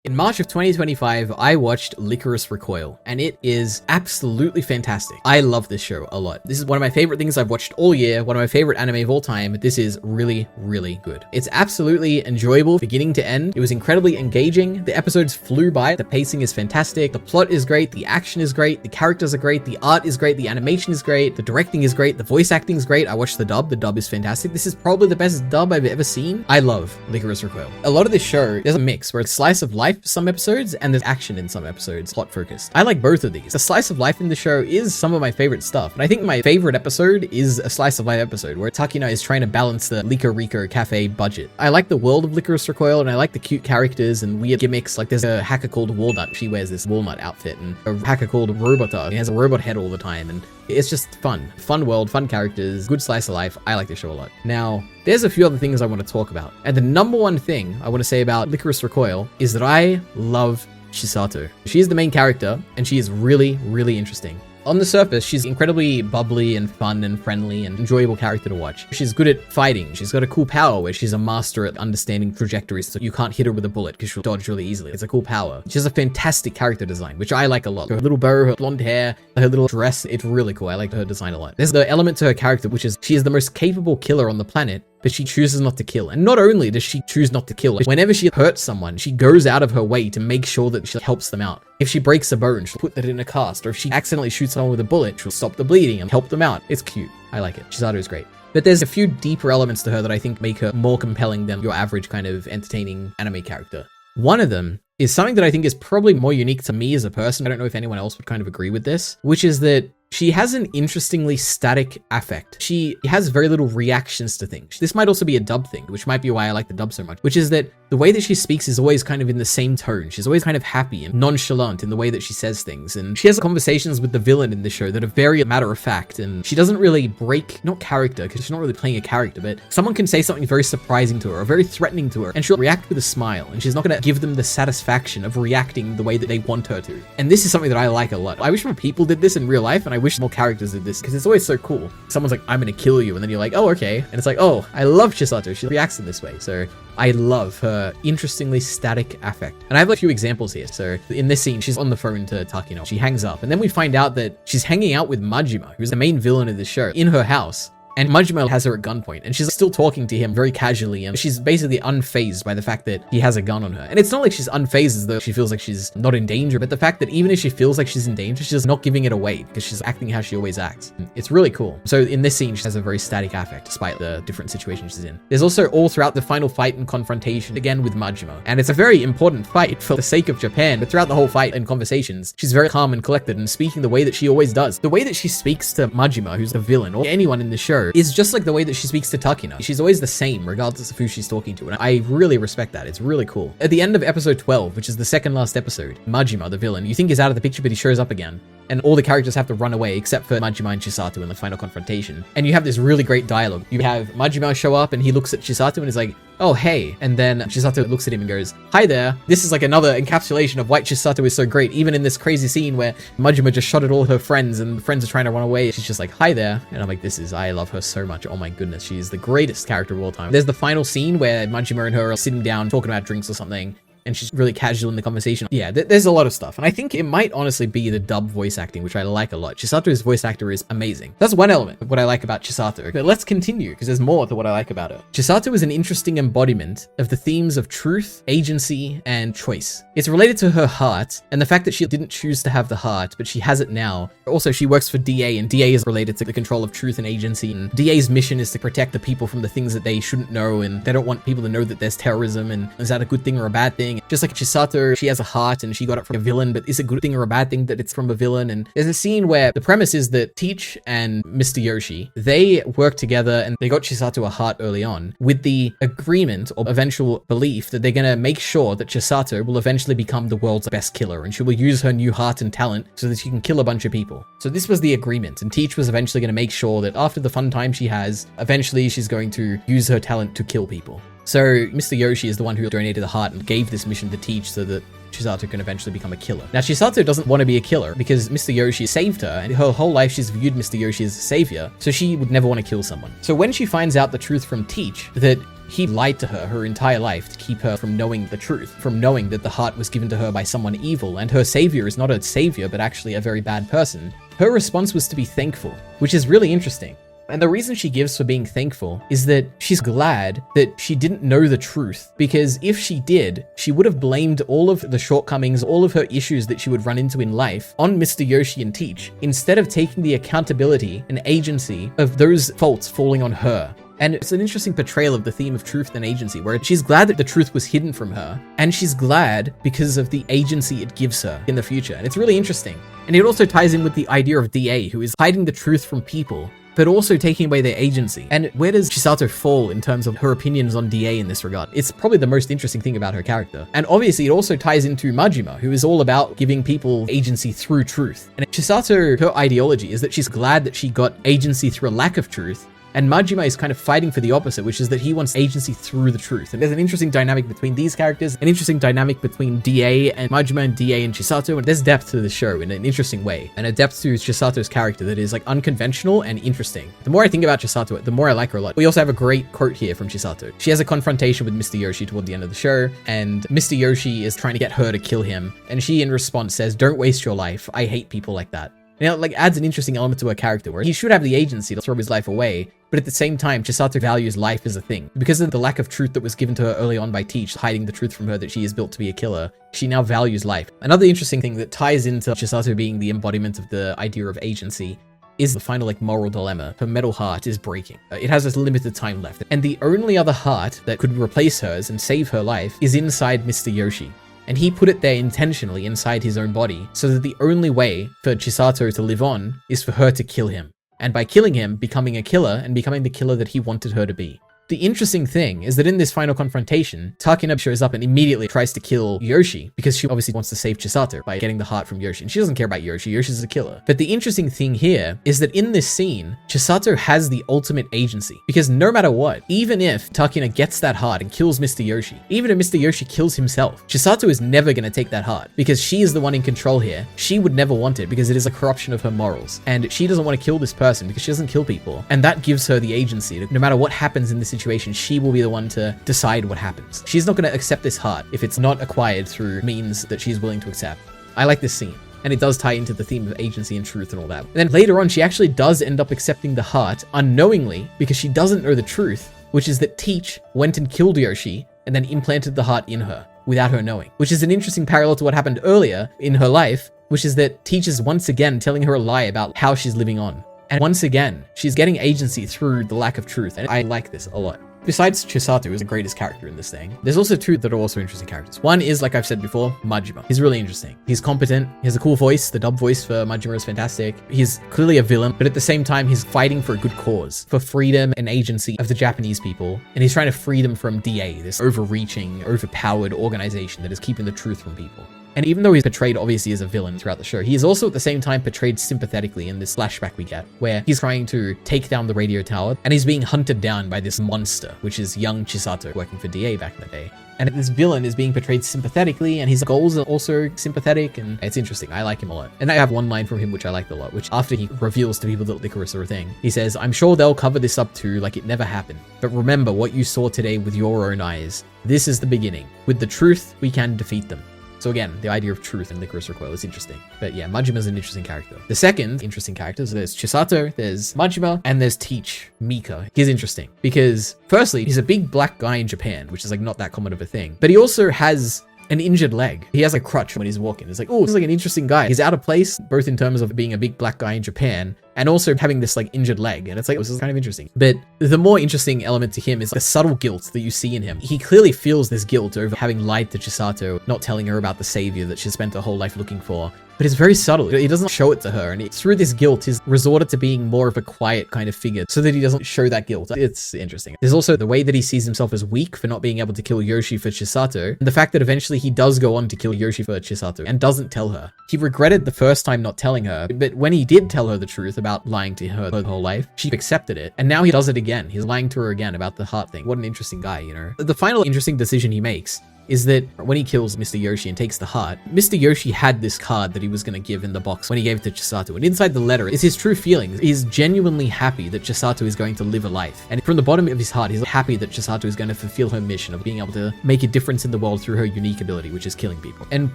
In March of 2025, I watched Lycoris Recoil, and it is absolutely fantastic. I love this show a lot. This is one of my favorite things I've watched all year, one of my favorite anime of all time. This is really, really good. It's absolutely enjoyable beginning to end. It was incredibly engaging. The episodes flew by. The pacing is fantastic. The plot is great. The action is great. The characters are great. The art is great. The animation is great. The directing is great. The voice acting is great. I watched the dub. The dub is fantastic. This is probably the best dub I've ever seen. I love Lycoris Recoil. A lot of this show, there's a mix where it's slice of life for some episodes and there's action in some episodes, plot focused. I like both of these. The slice of life in the show is some of my favorite stuff. And I think my favorite episode is a slice of life episode where Takina is trying to balance the Lyco cafe budget. I like the world of Lycoris Recoil and I like the cute characters and weird gimmicks. Like there's a hacker called Walnut. She wears this walnut outfit, and a hacker called Robota. He has a robot head all the time, and it's just fun. Fun world, fun characters, good slice of life. I like this show a lot. Now, there's a few other things I want to talk about. And the number one thing I want to say about Lycoris Recoil is that I love Chisato. She is the main character, and she is really, really interesting. On the surface, she's incredibly bubbly and fun and friendly and enjoyable character to watch. She's good at fighting. She's got a cool power where she's a master at understanding trajectories, so you can't hit her with a bullet because she'll dodge really easily. It's a cool power. She has a fantastic character design, which I like a lot. Her little bow, her blonde hair, her little dress, it's really cool. I like her design a lot. There's the element to her character, which is she is the most capable killer on the planet, but she chooses not to kill. And not only does she choose not to kill, whenever she hurts someone, she goes out of her way to make sure that she helps them out. If she breaks a bone, she'll put that in a cast, or if she accidentally shoots someone with a bullet, she'll stop the bleeding and help them out. It's cute. I like it. Chisato is great. But there's a few deeper elements to her that I think make her more compelling than your average kind of entertaining anime character. One of them is something that I think is probably more unique to me as a person. I don't know if anyone else would kind of agree with this, which is that she has an interestingly static affect. She has very little reactions to things. This might also be a dub thing, which might be why I like the dub so much, which is that the way that she speaks is always kind of in the same tone. She's always kind of happy and nonchalant in the way that she says things. And she has conversations with the villain in the show that are very matter of fact. And she doesn't really break, not character, because she's not really playing a character, but someone can say something very surprising to her or very threatening to her, and she'll react with a smile. And she's not going to give them the satisfaction of reacting the way that they want her to. And this is something that I like a lot. I wish more people did this in real life, and I wish more characters did this, because it's always so cool. Someone's like, I'm gonna kill you, and then you're like, oh, okay. And it's like, oh, I love Chisato. She reacts in this way. So I love her interestingly static affect. And I have a few examples here. So in this scene, she's on the phone to Takino. She hangs up, and then we find out that she's hanging out with Majima, who's the main villain of the show, in her house. And Majima has her at gunpoint, and she's still talking to him very casually, and she's basically unfazed by the fact that he has a gun on her. And it's not like she's unfazed as though she feels like she's not in danger, but the fact that even if she feels like she's in danger, she's not giving it away because she's acting how she always acts. It's really cool. So in this scene, she has a very static affect despite the different situations she's in. There's also all throughout the final fight and confrontation, again with Majima. And it's a very important fight for the sake of Japan, but throughout the whole fight and conversations, she's very calm and collected and speaking the way that she always does. The way that she speaks to Majima, who's the villain, or anyone in the show, is just like the way that she speaks to Takina. She's always the same, regardless of who she's talking to, and I really respect that. It's really cool. At the end of episode 12, which is the second last episode, Majima, the villain, you think is out of the picture, but he shows up again. And all the characters have to run away except for Majima and Chisato in the final confrontation. And you have this really great dialogue. You have Majima show up and he looks at Chisato and is like, oh, hey. And then Chisato looks at him and goes, hi there. This is like another encapsulation of why Chisato is so great. Even in this crazy scene where Majima just shot at all her friends and the friends are trying to run away, she's just like, hi there. And I'm like, I love her so much. Oh my goodness. She's the greatest character of all time. There's the final scene where Majima and her are sitting down talking about drinks or something, and she's really casual in the conversation. Yeah, there's a lot of stuff. And I think it might honestly be the dub voice acting, which I like a lot. Chisato's voice actor is amazing. That's one element of what I like about Chisato. But let's continue, because there's more to what I like about her. Chisato is an interesting embodiment of the themes of truth, agency, and choice. It's related to her heart, and the fact that she didn't choose to have the heart, but she has it now. Also, she works for DA, and DA is related to the control of truth and agency. And DA's mission is to protect the people from the things that they shouldn't know, and they don't want people to know that there's terrorism, and is that a good thing or a bad thing? Just like Chisato, she has a heart and she got it from a villain, but is it a good thing or a bad thing that it's from a villain? And there's a scene where the premise is that Teach and Mr. Yoshi, they work together and they got Chisato a heart early on with the agreement or eventual belief that they're going to make sure that Chisato will eventually become the world's best killer, and she will use her new heart and talent so that she can kill a bunch of people. So this was the agreement, and Teach was eventually going to make sure that after the fun time she has, eventually she's going to use her talent to kill people. So Mr. Yoshi is the one who donated the heart and gave this mission to Teach so that Chisato can eventually become a killer. Now, Chisato doesn't want to be a killer because Mr. Yoshi saved her, and her whole life she's viewed Mr. Yoshi as a savior, so she would never want to kill someone. So when she finds out the truth from Teach, that he lied to her entire life to keep her from knowing the truth, from knowing that the heart was given to her by someone evil, and her savior is not a savior, but actually a very bad person. Her response was to be thankful, which is really interesting. And the reason she gives for being thankful is that she's glad that she didn't know the truth, because if she did, she would have blamed all of the shortcomings, all of her issues that she would run into in life on Mr. Yoshi and Teach, instead of taking the accountability and agency of those faults falling on her. And it's an interesting portrayal of the theme of truth and agency, where she's glad that the truth was hidden from her, and she's glad because of the agency it gives her in the future. And it's really interesting. And it also ties in with the idea of DA, who is hiding the truth from people, but also taking away their agency. And where does Chisato fall in terms of her opinions on DA in this regard? It's probably the most interesting thing about her character. And obviously it also ties into Majima, who is all about giving people agency through truth. And Chisato, her ideology is that she's glad that she got agency through a lack of truth, and Majima is kind of fighting for the opposite, which is that he wants agency through the truth. And there's an interesting dynamic between these characters, an interesting dynamic between DA and Majima, and DA and Chisato, and there's depth to the show in an interesting way, and a depth to Chisato's character that is like unconventional and interesting. The more I think about Chisato, the more I like her a lot. We also have a great quote here from Chisato. She has a confrontation with Mr. Yoshi toward the end of the show, and Mr. Yoshi is trying to get her to kill him, and she in response says, "Don't waste your life. I hate people like that." Now, like, adds an interesting element to her character, where he should have the agency to throw his life away, but at the same time, Chisato values life as a thing. Because of the lack of truth that was given to her early on by Teach, hiding the truth from her that she is built to be a killer, she now values life. Another interesting thing that ties into Chisato being the embodiment of the idea of agency is the final, like, moral dilemma. Her metal heart is breaking. It has this limited time left, and the only other heart that could replace hers and save her life is inside Mr. Yoshi. And he put it there intentionally inside his own body, so that the only way for Chisato to live on is for her to kill him. And by killing him, becoming a killer, and becoming the killer that he wanted her to be. The interesting thing is that in this final confrontation, Takina shows up and immediately tries to kill Yoshi, because she obviously wants to save Chisato by getting the heart from Yoshi, and she doesn't care about Yoshi. Yoshi's a killer. But the interesting thing here is that in this scene, Chisato has the ultimate agency, because no matter what, even if Takina gets that heart and kills Mr. Yoshi, even if Mr. Yoshi kills himself, Chisato is never going to take that heart, because she is the one in control here. She would never want it, because it is a corruption of her morals, and she doesn't want to kill this person because she doesn't kill people, and that gives her the agency to, no matter what happens in this situation, she will be the one to decide what happens. She's not going to accept this heart if it's not acquired through means that she's willing to accept. I like this scene, and it does tie into the theme of agency and truth and all that. And then later on, she actually does end up accepting the heart unknowingly, because she doesn't know the truth, which is that Teach went and killed Yoshi and then implanted the heart in her without her knowing, which is an interesting parallel to what happened earlier in her life, which is that Teach is once again telling her a lie about how she's living on. And once again, she's getting agency through the lack of truth, and I like this a lot. Besides Chisato, who's the greatest character in this thing, there's also two that are also interesting characters. One is, like I've said before, Majima. He's really interesting. He's competent. He has a cool voice. The dub voice for Majima is fantastic. He's clearly a villain, but at the same time, he's fighting for a good cause, for freedom and agency of the Japanese people. And he's trying to free them from DA, this overreaching, overpowered organization that is keeping the truth from people. And even though he's portrayed obviously as a villain throughout the show, he is also at the same time portrayed sympathetically in this flashback we get, where he's trying to take down the radio tower, and he's being hunted down by this monster, which is young Chisato working for DA back in the day. And this villain is being portrayed sympathetically, and his goals are also sympathetic, and it's interesting. I like him a lot. And I have one line from him which I like a lot, which after he reveals to people that Lycoris are a thing, he says, "I'm sure they'll cover this up too, like it never happened. But remember what you saw today with your own eyes. This is the beginning. With the truth, we can defeat them." So again, the idea of truth in Lycoris Recoil is interesting. But yeah, Majima's an interesting character. The second interesting character, so there's Chisato, there's Majima, and there's Teach, Mika. He's interesting because firstly, he's a big black guy in Japan, which is like not that common of a thing. But he also has an injured leg. He has a crutch when he's walking. It's like, oh, this is like an interesting guy. He's out of place, both in terms of being a big black guy in Japan and also having this like injured leg. And it's like, this is kind of interesting. But the more interesting element to him is the subtle guilt that you see in him. He clearly feels this guilt over having lied to Chisato, not telling her about the savior that she spent her whole life looking for. But it's very subtle. He doesn't show it to her. And through this guilt, he's resorted to being more of a quiet kind of figure so that he doesn't show that guilt. It's interesting. There's also the way that he sees himself as weak for not being able to kill Yoshi for Chisato. And the fact that eventually he does go on to kill Yoshi for Chisato and doesn't tell her. He regretted the first time not telling her. But when he did tell her the truth about lying to her the whole life, she accepted it. And now he does it again. He's lying to her again about the heart thing. What an interesting guy, you know? The final interesting decision he makes is that when he kills Mr. Yoshi and takes the heart, Mr. Yoshi had this card that he was going to give in the box when he gave it to Chisato. And inside the letter is his true feelings. He's genuinely happy that Chisato is going to live a life. And from the bottom of his heart, he's happy that Chisato is going to fulfill her mission of being able to make a difference in the world through her unique ability, which is killing people. And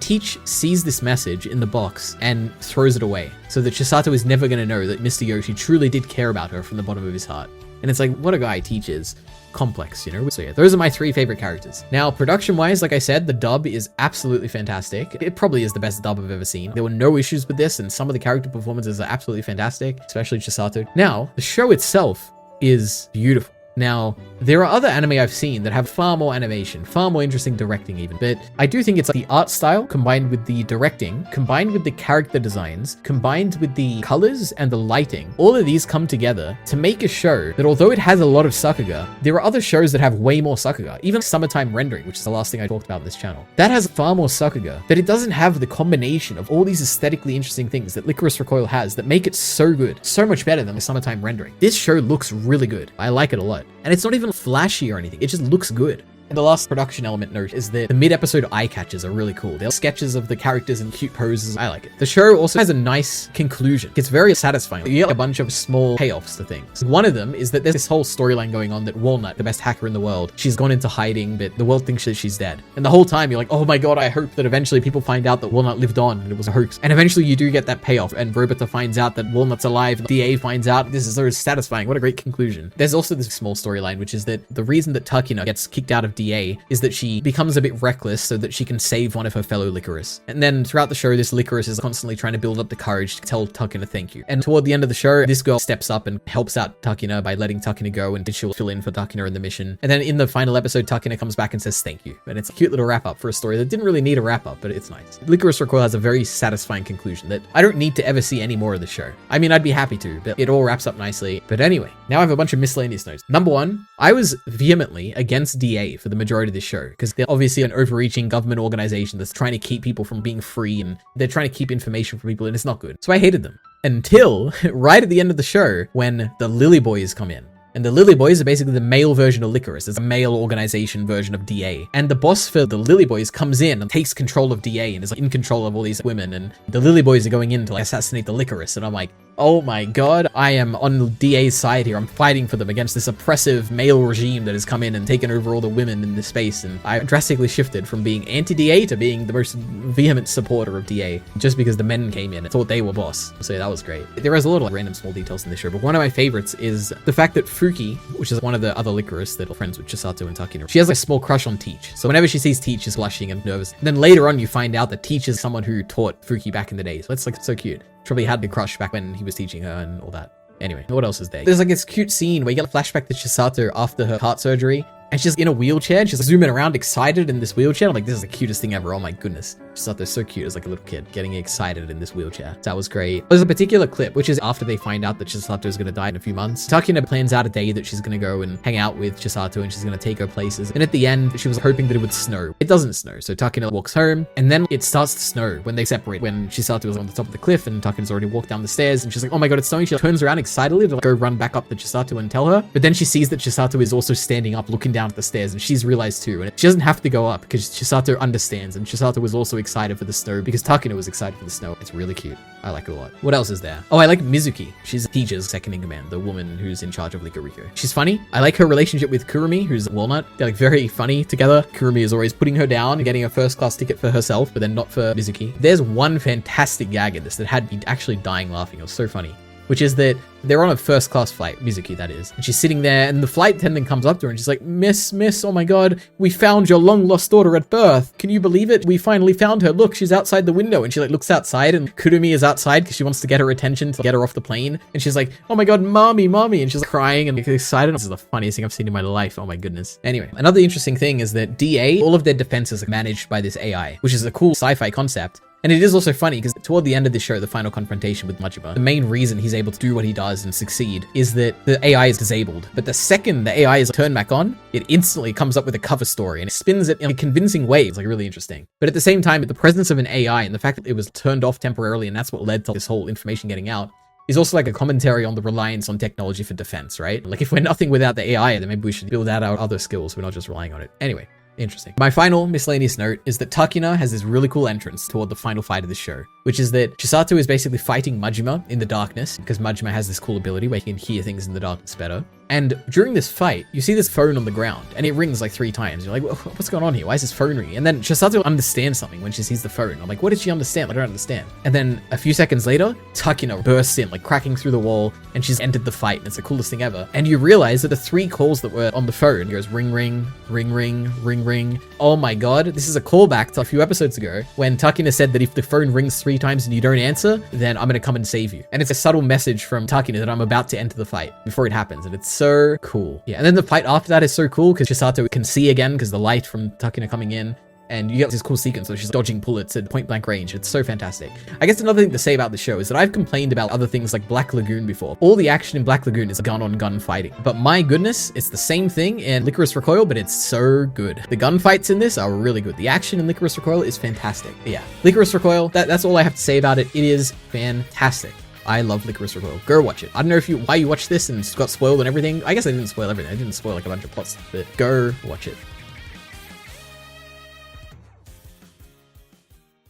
Teach sees this message in the box and throws it away, so that Chisato is never going to know that Mr. Yoshi truly did care about her from the bottom of his heart. And it's like, what a guy Teach is. Complex, you know? So yeah, those are my 3 favorite characters. Now, production-wise, like I said, the dub is absolutely fantastic. It probably is the best dub I've ever seen. There were no issues with this, and some of the character performances are absolutely fantastic, especially Chisato. Now, the show itself is beautiful. Now, there are other anime I've seen that have far more animation, far more interesting directing even, but I do think it's like the art style combined with the directing, combined with the character designs, combined with the colors and the lighting. All of these come together to make a show that, although it has a lot of Sakuga, there are other shows that have way more Sakuga. Even Summertime Rendering, which is the last thing I talked about in this channel, that has far more Sakuga, but it doesn't have the combination of all these aesthetically interesting things that Lycoris Recoil has that make it so good, so much better than the Summertime Rendering. This show looks really good. I like it a lot. And it's not even flashy or anything. It just looks good. And the last production element note is that the mid-episode eye catches are really cool. They're sketches of the characters and cute poses. I like it. The show also has a nice conclusion. It's very satisfying. You get a bunch of small payoffs to things. One of them is that there's this whole storyline going on that Walnut, the best hacker in the world, she's gone into hiding, but the world thinks that she's dead. And the whole time you're like, oh my god, I hope that eventually people find out that Walnut lived on and it was a hoax. And eventually you do get that payoff, and Roberta finds out that Walnut's alive, and DA finds out. This is so satisfying. What a great conclusion. There's also this small storyline, which is that the reason that Takina gets kicked out of DA is that she becomes a bit reckless so that she can save one of her fellow Lycoris. And then throughout the show, this Lycoris is constantly trying to build up the courage to tell Takina thank you. And toward the end of the show, this girl steps up and helps out Takina by letting Takina go, and she'll fill in for Takina in the mission. And then in the final episode, Takina comes back and says thank you. And it's a cute little wrap up for a story that didn't really need a wrap up, but it's nice. Lycoris Recoil has a very satisfying conclusion that I don't need to ever see any more of the show. I mean, I'd be happy to, but it all wraps up nicely. But anyway, now I have a bunch of miscellaneous notes. Number 1, I was vehemently against DA for the majority of this show, because they're obviously an overreaching government organization that's trying to keep people from being free, and they're trying to keep information from people, and it's not good. So I hated them. Until right at the end of the show, when the Lily Boys come in. And the Lily Boys are basically the male version of Lycoris. It's a male organization version of DA. And the boss for the Lily Boys comes in and takes control of DA and is like in control of all these women. And the Lily Boys are going in to like assassinate the Lycoris. And I'm like, oh my god, I am on DA's side here. I'm fighting for them against this oppressive male regime that has come in and taken over all the women in this space. And I drastically shifted from being anti-DA to being the most vehement supporter of DA, just because the men came in and thought they were boss. So that was great. There is a lot of random small details in this show, but one of my favorites is the fact that Fuki, which is one of the other Lycoris that are friends with Chisato and Takina, she has a small crush on Teach. So whenever she sees Teach, she's blushing and nervous. And then later on, you find out that Teach is someone who taught Fuki back in the day. So it's like so cute. Probably had the crush back when he was teaching her and all that. Anyway, what else is there? There's like this cute scene where you get a flashback to Chisato after her heart surgery, and she's in a wheelchair, and she's like zooming around excited in this wheelchair. I'm like, this is the cutest thing ever. Oh my goodness. Chisato's so cute as like a little kid getting excited in this wheelchair. That was great. There's a particular clip, which is after they find out that Chisato is going to die in a few months. Takina plans out a day that she's going to go and hang out with Chisato, and she's going to take her places. And at the end, she was hoping that it would snow. It doesn't snow. So Takina walks home, and then it starts to snow when they separate. When Chisato was on the top of the cliff and Takina's already walked down the stairs, and she's like, oh my god, it's snowing. She turns around excitedly to like, go run back up to Chisato and tell her. But then she sees that Chisato is also standing up looking down at the stairs, and she's realized too. And she doesn't have to go up because Chisato understands, and Chisato was also excited for the snow because Takina was excited for the snow. It's really cute. I like it a lot. What else is there? Oh, I like Mizuki. She's Teacher's second in command, the woman who's in charge of Lycoris. She's funny. I like her relationship with Kurumi, who's Walnut. They're like very funny together. Kurumi is always putting her down and getting a first class ticket for herself, but then not for Mizuki. There's one fantastic gag in this that had me actually dying laughing. It was so funny. Which is that they're on a first class flight, Mizuki that is, and she's sitting there and the flight attendant comes up to her and she's like, Miss, oh my god, we found your long lost daughter at birth. Can you believe it? We finally found her. Look, she's outside the window. And she like looks outside, and Kurumi is outside because she wants to get her attention to get her off the plane. And she's like, oh my god, mommy. And she's like, crying and excited. This is the funniest thing I've seen in my life. Oh my goodness. Anyway, another interesting thing is that DA, all of their defenses are managed by this AI, which is a cool sci-fi concept. And it is also funny because toward the end of the show, the final confrontation with Majima, the main reason he's able to do what he does and succeed is that the AI is disabled. But the second the AI is turned back on, it instantly comes up with a cover story and it spins it in a convincing way. It's like really interesting. But at the same time, the presence of an AI and the fact that it was turned off temporarily, and that's what led to this whole information getting out, is also like a commentary on the reliance on technology for defense, right? Like if we're nothing without the AI, then maybe we should build out our other skills. We're not just relying on it. Anyway. Interesting. My final miscellaneous note is that Takina has this really cool entrance toward the final fight of the show, which is that Chisato is basically fighting Majima in the darkness, because Majima has this cool ability where he can hear things in the darkness better. And during this fight, you see this phone on the ground, and it rings like 3 times. You're like, what's going on here? Why is this phone ringing? And then Chisato understands something when she sees the phone. I'm like, what did she understand? I don't understand. And then a few seconds later, Takina bursts in, like cracking through the wall, and she's entered the fight, and it's the coolest thing ever. And you realize that the 3 calls that were on the phone, it goes ring, ring, ring, ring, ring, ring. Oh my god, this is a callback to a few episodes ago when Takina said that if the phone rings 3 times and you don't answer, then I'm gonna come and save you. And it's a subtle message from Takina that I'm about to enter the fight before it happens, and it's so cool. Yeah, and then the fight after that is so cool because Chisato can see again because the light from Takina coming in, and you get this cool sequence where she's dodging bullets at point blank range. It's so fantastic. I guess another thing to say about the show is that I've complained about other things like Black Lagoon before. All the action in Black Lagoon is gun-on-gun fighting. But my goodness, it's the same thing in Lycoris Recoil, but it's so good. The gunfights in this are really good. The action in Lycoris Recoil is fantastic. But yeah, Lycoris Recoil, that's all I have to say about it. It is fantastic. I love Lycoris Recoil. Go watch it. I don't know why you watched this and got spoiled and everything. I guess I didn't spoil everything. I didn't spoil like a bunch of plots, but go watch it.